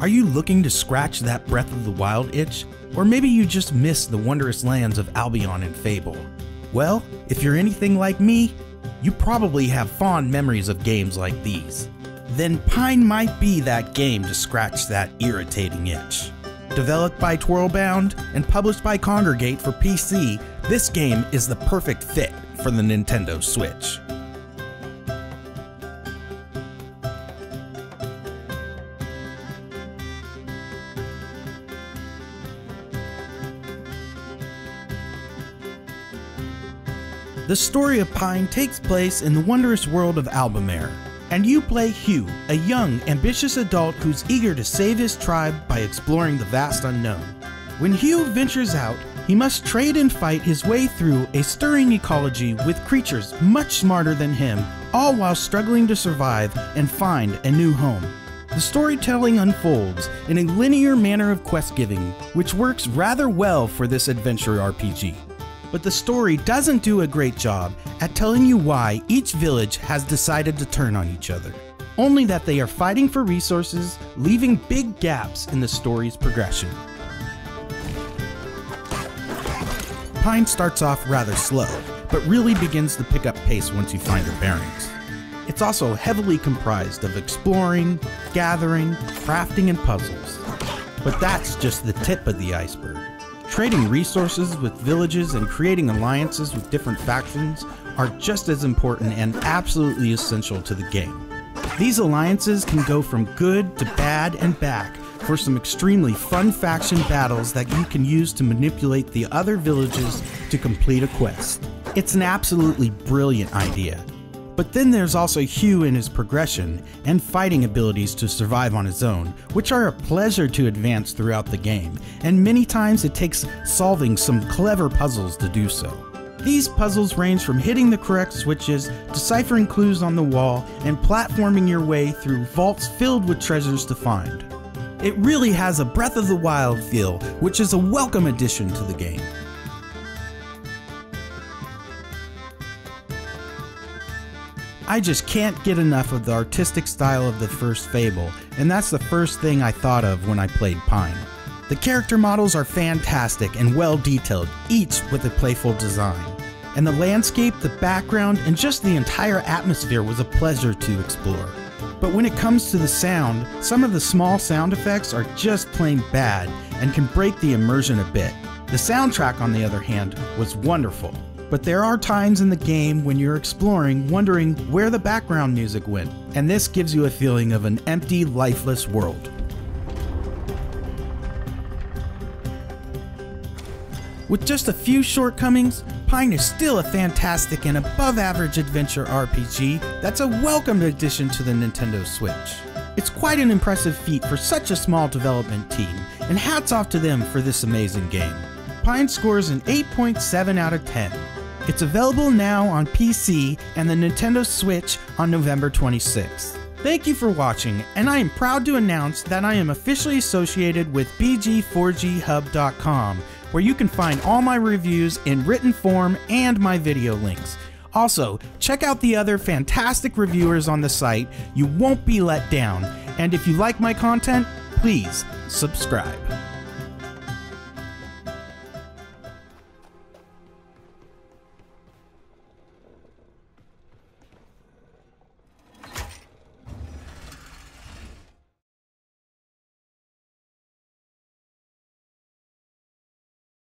Are you looking to scratch that Breath of the Wild itch? Or maybe you just miss the wondrous lands of Albion and Fable? Well, if you're anything like me, you probably have fond memories of games like these. Then Pine might be that game to scratch that irritating itch. Developed by Twirlbound and published by Kongergate for PC, this game is the perfect fit for the Nintendo Switch. The story of Pine takes place in the wondrous world of Albamare, and you play Hugh, a young, ambitious adult who's eager to save his tribe by exploring the vast unknown. When Hugh ventures out, he must trade and fight his way through a stirring ecology with creatures much smarter than him, all while struggling to survive and find a new home. The storytelling unfolds in a linear manner of quest giving, which works rather well for this adventure RPG. But the story doesn't do a great job at telling you why each village has decided to turn on each other. Only that they are fighting for resources, leaving big gaps in the story's progression. Pine starts off rather slow, but really begins to pick up pace once you find your bearings. It's also heavily comprised of exploring, gathering, crafting, and puzzles. But that's just the tip of the iceberg. Trading resources with villages and creating alliances with different factions are just as important and absolutely essential to the game. These alliances can go from good to bad and back for some extremely fun faction battles that you can use to manipulate the other villages to complete a quest. It's an absolutely brilliant idea. But then there's also Hugh and his progression and fighting abilities to survive on his own, which are a pleasure to advance throughout the game, and many times it takes solving some clever puzzles to do so. These puzzles range from hitting the correct switches, deciphering clues on the wall, and platforming your way through vaults filled with treasures to find. It really has a Breath of the Wild feel, which is a welcome addition to the game. I just can't get enough of the artistic style of the first Fable, and that's the first thing I thought of when I played Pine. The character models are fantastic and well detailed, each with a playful design. And the landscape, the background, and just the entire atmosphere was a pleasure to explore. But when it comes to the sound, some of the small sound effects are just plain bad and can break the immersion a bit. The soundtrack, on the other hand, was wonderful. But there are times in the game when you're exploring wondering where the background music went, and this gives you a feeling of an empty, lifeless world. With just a few shortcomings, Pine is still a fantastic and above-average adventure RPG that's a welcome addition to the Nintendo Switch. It's quite an impressive feat for such a small development team, and hats off to them for this amazing game. Pine scores an 8.7 out of 10. It's available now on PC and the Nintendo Switch on November 26th. Thank you for watching, and I am proud to announce that I am officially associated with BG4GHub.com, where you can find all my reviews in written form and my video links. Also, check out the other fantastic reviewers on the site. You won't be let down. And if you like my content, please subscribe.